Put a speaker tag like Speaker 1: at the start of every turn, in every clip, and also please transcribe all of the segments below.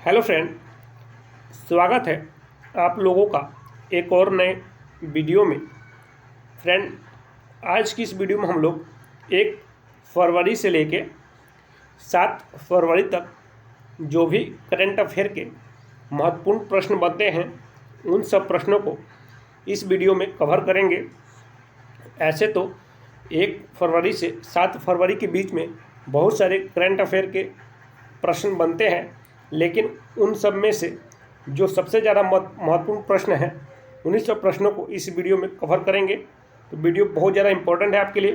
Speaker 1: Hello friend, स्वागत है आप लोगों का एक और नए वीडियो में। फ्रेंड, आज की इस वीडियो में हम लोग 1 फरवरी से लेके 7 फरवरी तक जो भी करंट अफेयर के महत्वपूर्ण प्रश्न बनते हैं उन सब प्रश्नों को इस वीडियो में कवर करेंगे। ऐसे तो 1 फरवरी से 7 फरवरी के बीच में बहुत सारे करंट अफेयर के प्रश्न बनते हैं, लेकिन उन सब में से जो सबसे ज़्यादा महत्वपूर्ण प्रश्न हैं उन्हीं सब प्रश्नों को इस वीडियो में कवर करेंगे। तो वीडियो बहुत ज़्यादा इम्पोर्टेंट है आपके लिए,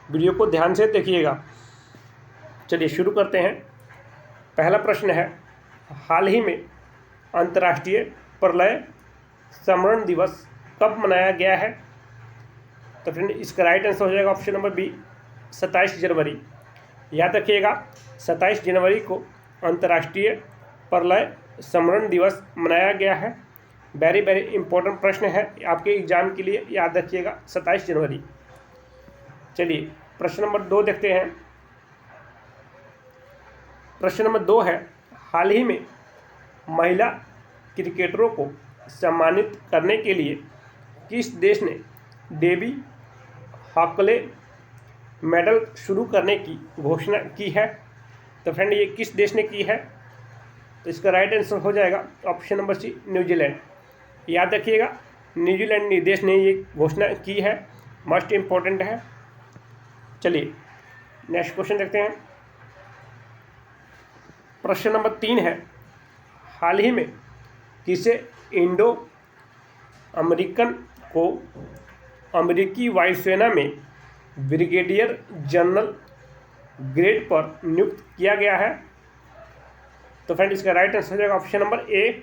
Speaker 1: वीडियो को ध्यान से देखिएगा। चलिए शुरू करते हैं। पहला प्रश्न है, हाल ही में अंतर्राष्ट्रीय प्रलय स्मरण दिवस कब मनाया गया है? तो फ्रेंड, इसका राइट आंसर हो जाएगा ऑप्शन नंबर बी, 27 जनवरी। याद रखिएगा, 27 जनवरी को अंतर्राष्ट्रीय प्रलय स्मरण दिवस मनाया गया है। वेरी वेरी इंपॉर्टेंट प्रश्न है आपके एग्जाम के लिए, याद रखिएगा 27 जनवरी। चलिए प्रश्न नंबर 2 देखते हैं। प्रश्न नंबर 2 है, हाल ही में महिला क्रिकेटरों को सम्मानित करने के लिए किस देश ने डेबी हॉकले मेडल शुरू करने की घोषणा की है? तो फ्रेंड, ये किस देश ने की है? तो इसका राइट आंसर हो जाएगा ऑप्शन नंबर सी, न्यूजीलैंड। याद रखिएगा, न्यूजीलैंड देश ने ये घोषणा की है, मस्ट इम्पोर्टेंट है। चलिए नेक्स्ट क्वेश्चन देखते हैं। प्रश्न नंबर 3 है, हाल ही में किसे इंडो अमेरिकन को अमेरिकी वायुसेना में ब्रिगेडियर जनरल ग्रेड पर नियुक्त किया गया है? तो फ्रेंड, इसका राइट आंसर हो जाएगा ऑप्शन नंबर ए।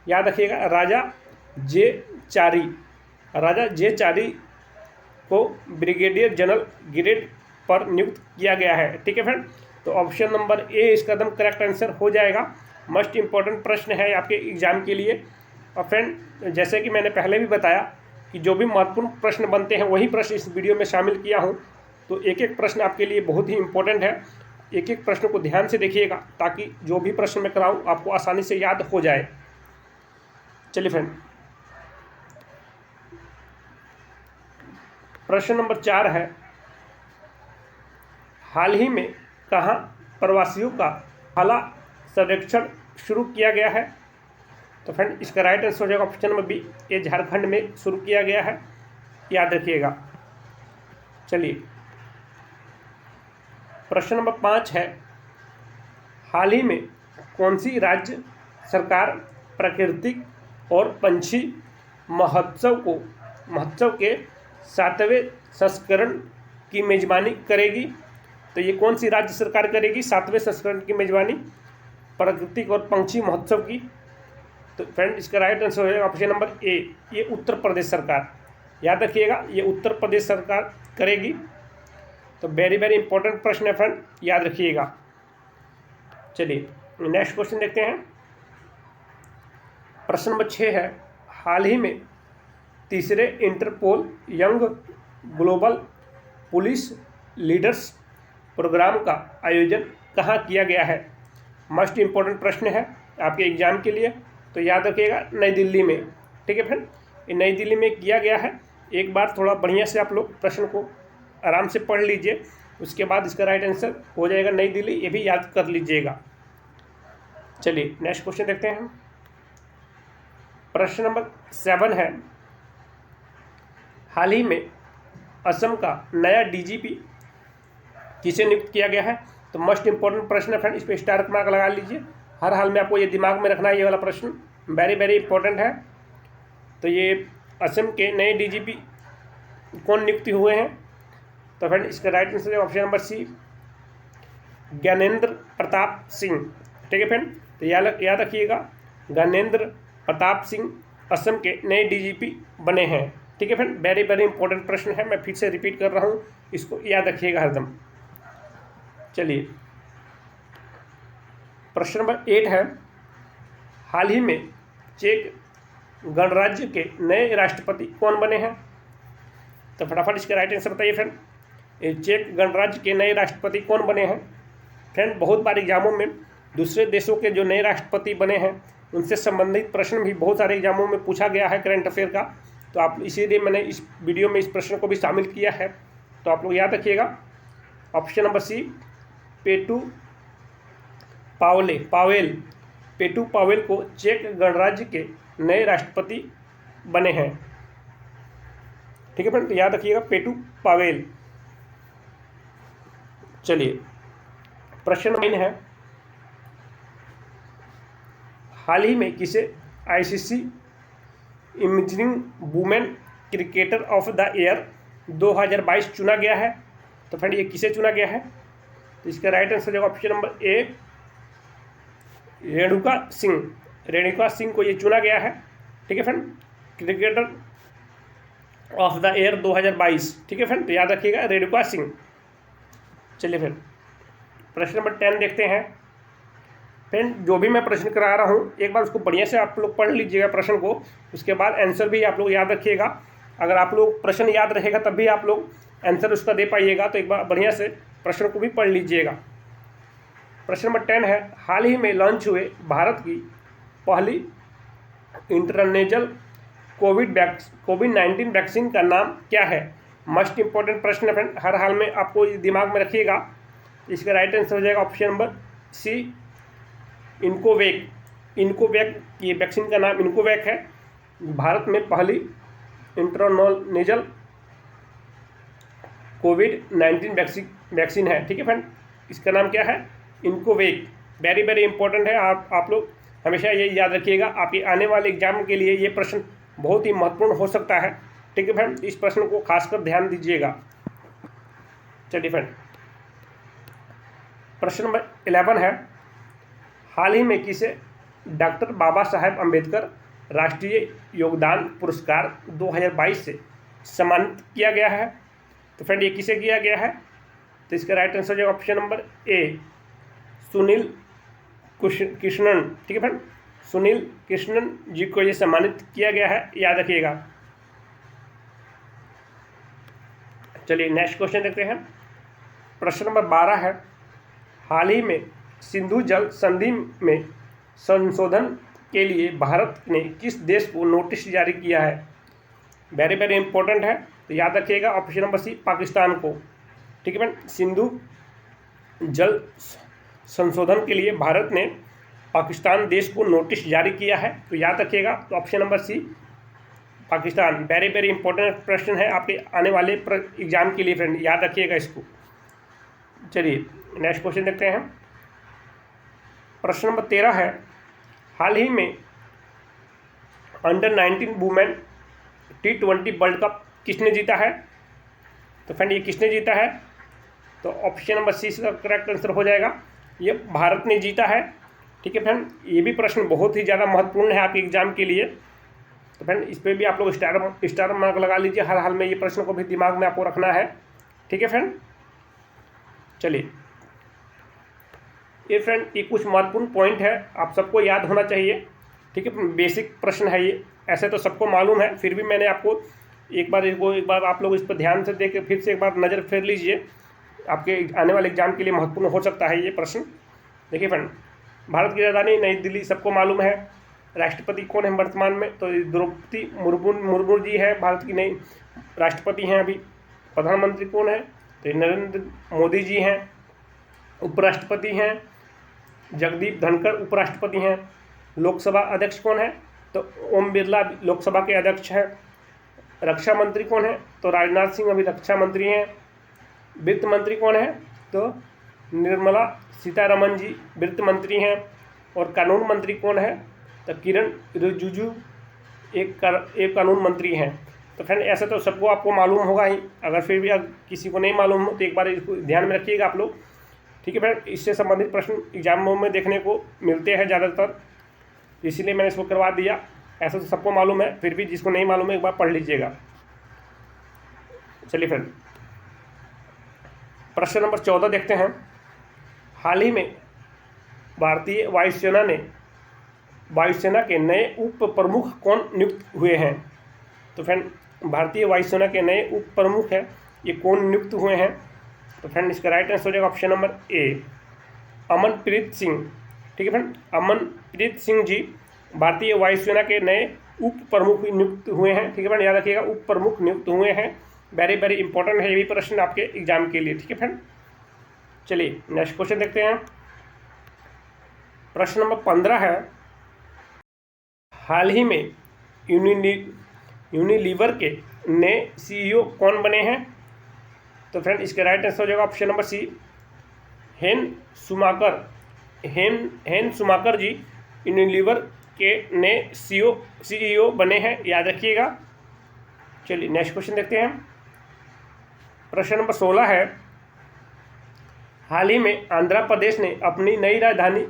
Speaker 1: याद रखिएगा, राजा जे चारी को ब्रिगेडियर जनरल ग्रेड पर नियुक्त किया गया है। ठीक है फ्रेंड, तो ऑप्शन नंबर ए इसका एकदम करेक्ट आंसर हो जाएगा। मस्ट इम्पॉर्टेंट प्रश्न है आपके एग्जाम के लिए। और फ्रेंड, जैसे कि मैंने पहले भी बताया कि जो भी महत्वपूर्ण प्रश्न बनते हैं वही प्रश्न इस वीडियो में शामिल किया हूँ। तो एक एक प्रश्न आपके लिए बहुत ही इम्पोर्टेंट है। एक एक प्रश्न को ध्यान से देखिएगा ताकि जो भी प्रश्न मैं कराऊँ आपको आसानी से याद हो जाए। चलिए फ्रेंड, प्रश्न नंबर 4 है, हाल ही में कहाँ प्रवासियों का पहला सर्वेक्षण शुरू किया गया है? तो फ्रेंड, इसका राइट आंसर हो जाएगा ऑप्शन नंबर बी, ये झारखंड में शुरू किया गया है। याद रखिएगा। चलिए प्रश्न नंबर 5 है, हाल ही में कौन सी राज्य सरकार प्राकृतिक और पंछी महोत्सव के 7वें संस्करण की मेजबानी करेगी? तो ये कौन सी राज्य सरकार करेगी 7वें संस्करण की मेजबानी प्राकृतिक और पंछी महोत्सव की? तो फ्रेंड, इसका राइट आंसर है ऑप्शन नंबर ए, ये उत्तर प्रदेश सरकार। याद रखिएगा, ये उत्तर प्रदेश सरकार करेगी। तो वेरी वेरी इंपॉर्टेंट प्रश्न है फ्रेंड, याद रखिएगा। चलिए नेक्स्ट क्वेश्चन देखते हैं। प्रश्न नंबर 6 है, हाल ही में तीसरे Interpol young global police leaders programme का आयोजन कहाँ किया गया है? मस्ट इम्पोर्टेंट प्रश्न है आपके एग्जाम के लिए। तो याद रखिएगा, नई दिल्ली में। ठीक है फ्रेंड, ये नई दिल्ली में किया गया है। एक बार थोड़ा बढ़िया से आप लोग प्रश्न को आराम से पढ़ लीजिए, उसके बाद इसका राइट आंसर हो जाएगा नई दिल्ली, ये भी याद कर लीजिएगा। चलिए नेक्स्ट क्वेश्चन देखते हैं। प्रश्न नंबर 7 है, हाल ही में असम का नया डीजीपी किसे नियुक्त किया गया है? तो मस्ट इम्पोर्टेंट प्रश्न है फ्रेंड, इस पर स्टार मार्क लगा लीजिए। हर हाल में आपको ये दिमाग में रखना है, ये वाला प्रश्न वेरी वेरी इंपॉर्टेंट है। तो ये असम के नए डीजीपी कौन नियुक्त हुए हैं? तो फ्रेंड, इसका राइट आंसर है option number C, Gyanendra Pratap Singh. ठीक है फ्रेंड, तो याद रखिएगा, ज्ञानेंद्र प्रताप सिंह असम के नए डीजीपी बने हैं। ठीक है फ्रेंड, वेरी वेरी इंपॉर्टेंट प्रश्न है, मैं फिर से रिपीट कर रहा हूँ, इसको याद रखिएगा हरदम। चलिए प्रश्न नंबर 8 है, हाल ही में चेक गणराज्य के नए राष्ट्रपति कौन बने हैं? तो फटाफट इसका राइट आंसर बताइए फ्रेंड, ये चेक गणराज्य के नए राष्ट्रपति कौन बने हैं? फ्रेंड, बहुत बार एग्जामों में दूसरे देशों के जो नए राष्ट्रपति बने हैं उनसे संबंधित प्रश्न भी बहुत सारे एग्जामों में पूछा गया है करंट अफेयर का, तो आप इसीलिए मैंने इस वीडियो में इस प्रश्न को भी शामिल किया है। तो आप लोग याद रखिएगा ऑप्शन नंबर सी, पेटू पावेल को चेक गणराज्य के नए राष्ट्रपति बने हैं। ठीक है फ्रेंड, तो याद रखिएगा पेटू पावेल। चलिए प्रश्न 9 है, हाल ही में किसे ICC emerging women cricketer of the year 2022 चुना गया है? तो फ्रेंड ये किसे चुना गया है? तो इसका राइट आंसर होगा option number A, Renuka Singh को ये चुना गया है। ठीक है friend, cricketer of the year 2022। ठीक है फ्रेंड, तो याद रखिएगा रेणुका सिंह। चलिए फिर प्रश्न नंबर 10 देखते हैं। फ्रेंड जो भी मैं प्रश्न करा रहा हूँ एक बार उसको बढ़िया से आप लोग पढ़ लीजिएगा प्रश्न को, उसके बाद आंसर भी आप लोग याद रखिएगा। अगर आप लोग प्रश्न याद रहेगा तब भी आप लोग आंसर उसका दे पाइएगा, तो एक बार बढ़िया से प्रश्न को भी पढ़ लीजिएगा। प्रश्न नंबर 10 है, हाल ही में लॉन्च हुए भारत की पहली इंटरनेशनल कोविड-19 वैक्सीन का नाम क्या है? मस्ट इंपॉर्टेंट प्रश्न है फ्रेंड, हर हाल में आपको दिमाग में रखिएगा। इसका राइट आंसर हो जाएगा ऑप्शन नंबर सी, इनकोवैक। ये वैक्सीन का नाम इनकोवैक है। भारत में पहली इंटरनेशनल कोविड-19 वैक्सीन है। ठीक है फ्रेंड, इसका नाम क्या है? इनकोवैक। वेरी वेरी इंपॉर्टेंट है, आप लोग हमेशा ये याद रखिएगा। आपके आने वाले एग्जाम के लिए ये प्रश्न बहुत ही महत्वपूर्ण हो सकता है। ठीक है फ्रेंड, इस प्रश्न को खासकर ध्यान दीजिएगा। चलिए फ्रेंड प्रश्न नंबर 11 है, हाल ही में किसे डॉक्टर बाबा साहेब अम्बेडकर राष्ट्रीय योगदान पुरस्कार 2022 से सम्मानित किया गया है? तो फ्रेंड ये किसे किया गया है? तो इसका राइट आंसर है option number A, Sunil Krishnan. ठीक है फ्रेंड, सुनील कृष्णन जी को ये सम्मानित किया गया है, याद रखिएगा। चलिए नेक्स्ट क्वेश्चन देखते हैं। प्रश्न नंबर 12 है, हाल ही में सिंधु जल संधि में संशोधन के लिए भारत ने किस देश को नोटिस जारी किया है? वेरी वेरी इंपॉर्टेंट है, तो याद रखिएगा ऑप्शन नंबर सी, पाकिस्तान को। ठीक है फ्रेंड, सिंधु जल संशोधन के लिए भारत ने पाकिस्तान देश को नोटिस जारी किया है, तो याद रखिएगा तो option number C, Pakistan. Very very important प्रश्न है आपके आने वाले एग्जाम के लिए फ्रेंड, याद रखिएगा इसको। चलिए नेक्स्ट क्वेश्चन देखते हैं। प्रश्न नंबर 13 है, हाल ही में under 19 women T20 world cup किसने जीता है? तो फ्रेंड ये किसने जीता है? तो ऑप्शन नंबर सी का करेक्ट आंसर हो जाएगा, ये भारत ने जीता है। ठीक है फ्रेंड, ये भी प्रश्न बहुत ही ज़्यादा महत्वपूर्ण है आपके एग्जाम के लिए, तो फ्रेंड इस पर भी आप लोग स्टार मार्क लगा लीजिए। हर हाल में ये प्रश्न को भी दिमाग में आपको रखना है। ठीक है फ्रेंड, चलिए ये फ्रेंड ये कुछ महत्वपूर्ण पॉइंट है, आप सबको याद होना चाहिए। ठीक है, बेसिक प्रश्न है ये, ऐसे तो सबको मालूम है, फिर भी मैंने आपको एक बार आप लोग इस पर ध्यान से देख के फिर से एक बार नज़र फेर लीजिए, आपके आने वाले एग्जाम के लिए महत्वपूर्ण हो सकता है ये प्रश्न। देखिए फ्रेंड, भारत की राजधानी नई दिल्ली सबको मालूम है। राष्ट्रपति कौन है वर्तमान में? तो द्रौपदी मुर्मू जी है, भारत की नई राष्ट्रपति हैं अभी। प्रधानमंत्री कौन है? तो नरेंद्र मोदी जी हैं। उपराष्ट्रपति हैं जगदीप धनखड़, उपराष्ट्रपति हैं। लोकसभा अध्यक्ष कौन है? तो ओम बिरला लोकसभा के अध्यक्ष हैं। रक्षा मंत्री कौन है? तो राजनाथ सिंह अभी रक्षा मंत्री हैं। वित्त मंत्री कौन है? तो निर्मला सीतारमन जी वित्त मंत्री हैं। और कानून मंत्री कौन है? तो किरण रिजिजू एक कानून मंत्री हैं। तो फ्रेंड ऐसा तो सबको आपको मालूम होगा ही, अगर फिर भी किसी को नहीं मालूम हो तो एक बार इसको ध्यान में रखिएगा आप लोग। ठीक है फ्रेंड, इससे संबंधित प्रश्न एग्जामों में देखने को मिलते हैं ज़्यादातर, इसीलिए मैंने इसको करवा दिया। ऐसा तो सबको मालूम है, फिर भी जिसको नहीं मालूम है एक बार पढ़ लीजिएगा। चलिए फ्रेंड प्रश्न नंबर 14 देखते हैं। हाल ही में भारतीय वायुसेना के नए उप प्रमुख कौन नियुक्त हुए हैं? तो फ्रेंड भारतीय वायुसेना के नए उप प्रमुख हैं, ये कौन नियुक्त हुए हैं? तो फ्रेंड इसका राइट आंसर हो जाएगा option number A, Amanpreet Singh. ठीक है फ्रेंड। अमनप्रीत सिंह जी भारतीय वायुसेना के नए उप प्रमुख नियुक्त हुए हैं। ठीक है फ्रेंड, याद रखिएगा उप प्रमुख नियुक्त हुए हैं। वेरी वेरी इंपॉर्टेंट है ये भी प्रश्न आपके एग्जाम के लिए। ठीक है फ्रेंड, चलिए नेक्स्ट क्वेश्चन देखते हैं। प्रश्न नंबर 15 है, हाल ही में यूनिलीवर के नए CEO कौन बने हैं? तो फ्रेंड इसका राइट आंसर हो जाएगा ऑप्शन नंबर सी, हेन सुमाकर जी यूनिलीवर के नए CEO बने हैं, याद रखिएगा। चलिए नेक्स्ट क्वेश्चन देखते हैं। प्रश्न नंबर 16 है, हाल ही में आंध्र प्रदेश ने अपनी नई राजधानी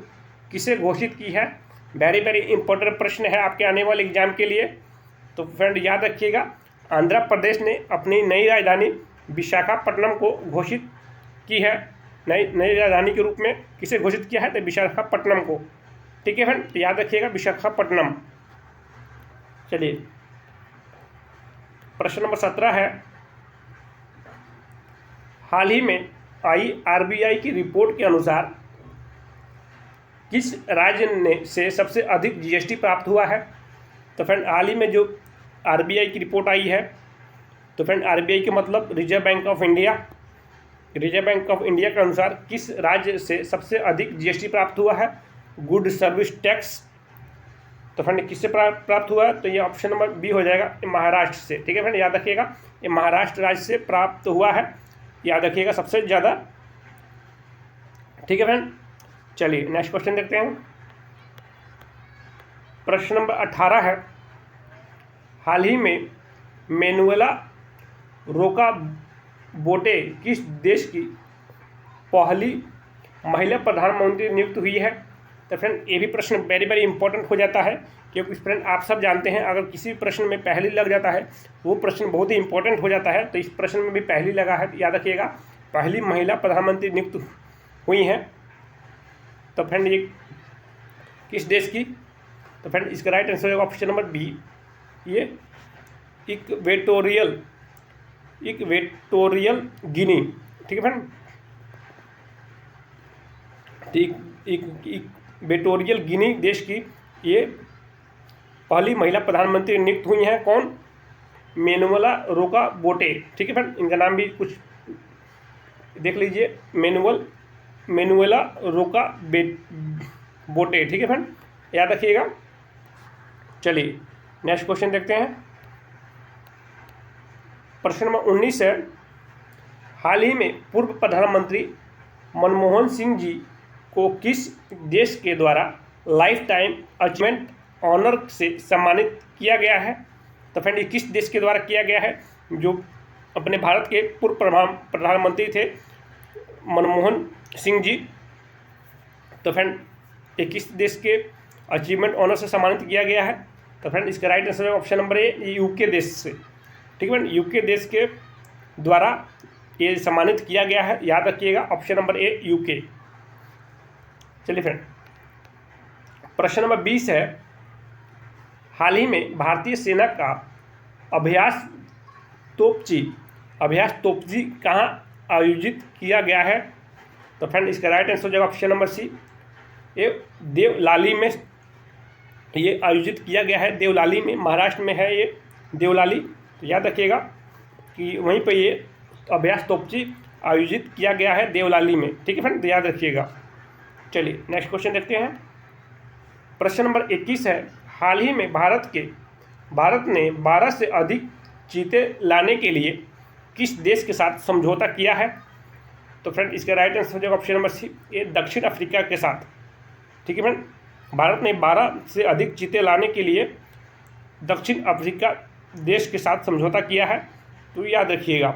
Speaker 1: किसे घोषित की है? वेरी वेरी इंपॉर्टेंट प्रश्न है आपके आने वाले एग्जाम के लिए। तो फ्रेंड याद रखिएगा, आंध्र प्रदेश ने अपनी नई राजधानी विशाखापट्टनम को घोषित की है। नई राजधानी के रूप में किसे घोषित किया है? तो विशाखापट्टनम को। ठीक है फ्रेंड, याद रखिएगा विशाखापट्टनम। चलिए प्रश्न नंबर 17 है, हाल ही में आई RBI की रिपोर्ट के अनुसार किस राज्य ने से सबसे अधिक GST प्राप्त हुआ है? तो फ्रेंड हाल ही में जो RBI की रिपोर्ट आई है, तो फ्रेंड RBI के मतलब रिजर्व बैंक ऑफ इंडिया के अनुसार किस राज्य से सबसे अधिक GST प्राप्त हुआ है? Good service tax. तो फ्रेंड किससे प्राप्त हुआ है? तो ये ऑप्शन नंबर बी हो जाएगा, महाराष्ट्र से। ठीक है फ्रेंड, याद रखिएगा ये महाराष्ट्र राज्य से प्राप्त हुआ है, याद रखिएगा सबसे ज़्यादा। ठीक है फ्रेंड, चलिए नेक्स्ट क्वेश्चन देखते हैं। प्रश्न नंबर 18 है, हाल ही में मैनुएला रोकाबोटे किस देश की पहली महिला प्रधानमंत्री नियुक्त हुई है? तो फ्रेंड ये भी प्रश्न वेरी वेरी इंपॉर्टेंट हो जाता है, क्योंकि फ्रेंड आप सब जानते हैं अगर किसी भी प्रश्न में पहली लग जाता है वो प्रश्न बहुत ही इंपॉर्टेंट हो जाता है। तो इस प्रश्न में भी पहली लगा है, याद रखिएगा पहली महिला प्रधानमंत्री नियुक्त हुई हैं। तो फ्रेंड ये किस देश की? तो फ्रेंड इसका राइट आंसर है ऑप्शन नंबर बी, ये इक्वेटोरियल गिनी। ठीक है फ्रेंड, इक्वेटोरियल गिनी देश की ये पहली महिला प्रधानमंत्री नियुक्त हुई हैं। कौन? मैनुएला रोकाबोटे। ठीक है फ्रेंड, इनका नाम भी कुछ देख लीजिए, मैनुएला रोकाबोटे। ठीक है फ्रेंड, याद रखिएगा। चलिए नेक्स्ट क्वेश्चन देखते हैं। प्रश्न नंबर 19 है, हाल ही में पूर्व प्रधानमंत्री मनमोहन सिंह जी को किस देश के द्वारा लाइफ टाइम अचीवमेंट ऑनर से सम्मानित किया गया है? तो फ्रेंड ये किस देश के द्वारा किया गया है? जो अपने भारत के पूर्व प्रधानमंत्री थे मनमोहन सिंह जी, तो फ्रेंड ये किस देश के अचीवमेंट ऑनर से सम्मानित किया गया है? तो फ्रेंड इसका राइट आंसर है ऑप्शन नंबर ए, UK देश से। ठीक है फ्रेंड, UK देश के द्वारा ये सम्मानित किया गया है, याद रखिएगा ऑप्शन नंबर ए, UK। चलिए फ्रेंड प्रश्न नंबर 20 है, हाल ही में भारतीय सेना का अभ्यास तोपची कहाँ आयोजित किया गया है? तो फ्रेंड इसका राइट आंसर हो जाएगा ऑप्शन नंबर सी, ये देवलाली में ये आयोजित किया गया है। देवलाली में, महाराष्ट्र में है ये देवलाली। तो याद रखिएगा कि वहीं पर ये अभ्यास तोपची आयोजित किया गया है देवलाली में। ठीक है फ्रेंड, तो याद रखिएगा। चलिए नेक्स्ट क्वेश्चन देखते हैं। प्रश्न नंबर 21 है, हाल ही में भारत ने 12 से अधिक चीते लाने के लिए किस देश के साथ समझौता किया है? तो फ्रेंड इसका राइट आंसर हो जाएगा ऑप्शन नंबर सी, ये दक्षिण अफ्रीका के साथ। ठीक है फ्रेंड, भारत ने 12 से अधिक चीते लाने के लिए दक्षिण अफ्रीका देश के साथ समझौता किया है, तो याद रखिएगा।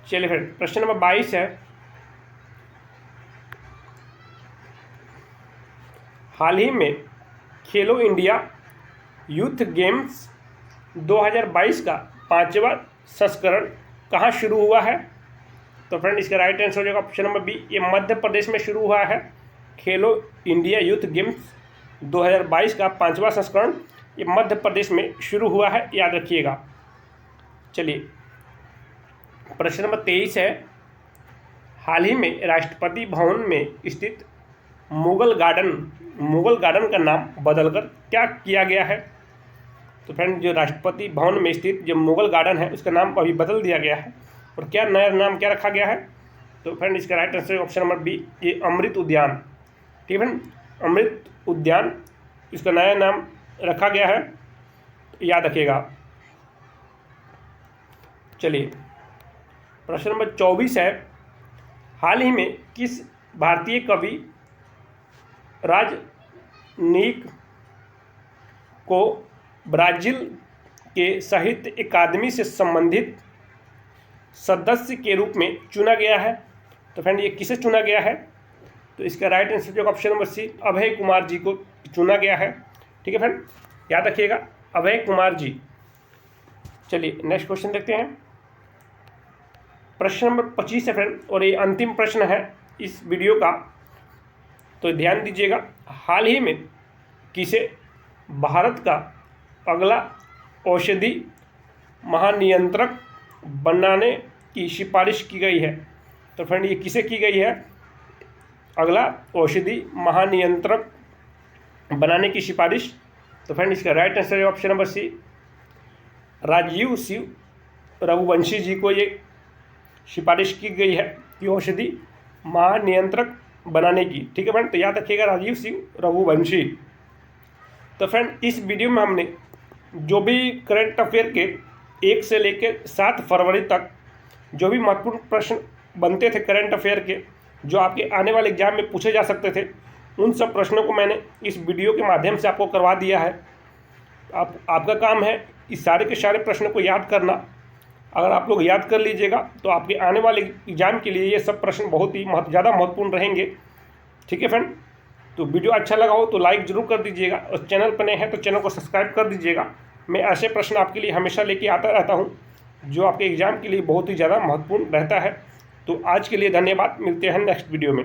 Speaker 1: चलिए फ्रेंड प्रश्न नंबर 22 है, हाल ही में खेलो इंडिया यूथ गेम्स 2022 का 5वां संस्करण कहाँ शुरू हुआ है? तो फ्रेंड इसका राइट आंसर हो जाएगा ऑप्शन नंबर बी, ये मध्य प्रदेश में शुरू हुआ है। खेलो इंडिया यूथ गेम्स 2022 का 5वां संस्करण ये मध्य प्रदेश में शुरू हुआ है, याद रखिएगा। चलिए प्रश्न नंबर 23 है, हाल ही में राष्ट्रपति भवन में स्थित मुगल गार्डन का नाम बदलकर क्या किया गया है? तो फ्रेंड जो राष्ट्रपति भवन में स्थित जो मुगल गार्डन है उसका नाम अभी बदल दिया गया है। और क्या नया नाम क्या रखा गया है? तो फ्रेंड इसका right answer option number B, ये अमृत उद्यान। ठीक है फ्रेंड, अमृत उद्यान इसका नया नाम रखा गया है, तो याद रखिएगा। चलिए प्रश्न नंबर 24 है, हाल ही में किस भारतीय कवि राजनीक को ब्राज़ील के साहित्य अकादमी से संबंधित सदस्य के रूप में चुना गया है? तो फ्रेंड ये किसे चुना गया है? तो इसका right answer option number C, Abhay Kumar ji को चुना गया है। ठीक है फ्रेंड, याद रखिएगा अभय कुमार जी। चलिए नेक्स्ट क्वेश्चन देखते हैं। प्रश्न नंबर 25 है फ्रेंड, और ये अंतिम प्रश्न है इस वीडियो का, तो ध्यान दीजिएगा। हाल ही में किसे भारत का अगला औषधि महानियंत्रक बनाने की सिफारिश की गई है? तो फ्रेंड ये किसे की गई है अगला औषधि महानियंत्रक बनाने की सिफारिश? तो फ्रेंड इसका राइट आंसर है option number C, Rajiv Shiv Raghuvanshi ji को ये सिफारिश की गई है कि औषधि महानियंत्रक बनाने की। ठीक है फ्रेंड, तो याद रखिएगा राजीव शिव रघुवंशी। तो फ्रेंड इस वीडियो में हमने जो भी करंट अफेयर के 1 से लेकर 7 फरवरी तक जो भी महत्वपूर्ण प्रश्न बनते थे करंट अफेयर के, जो आपके आने वाले एग्जाम में पूछे जा सकते थे, उन सब प्रश्नों को मैंने इस वीडियो के माध्यम से आपको करवा दिया है। आपका काम है इस सारे के सारे प्रश्नों को याद करना। अगर आप लोग याद कर लीजिएगा तो आपके आने वाले एग्जाम के लिए ये सब प्रश्न बहुत ही ज़्यादा महत्वपूर्ण रहेंगे। ठीक है फ्रेंड, तो वीडियो अच्छा लगा हो तो लाइक ज़रूर कर दीजिएगा, और चैनल पर नए हैं तो चैनल को सब्सक्राइब कर दीजिएगा। मैं ऐसे प्रश्न आपके लिए हमेशा लेके आता रहता हूँ जो आपके एग्ज़ाम के लिए बहुत ही ज़्यादा महत्वपूर्ण रहता है। तो आज के लिए धन्यवाद, मिलते हैं नेक्स्ट वीडियो में।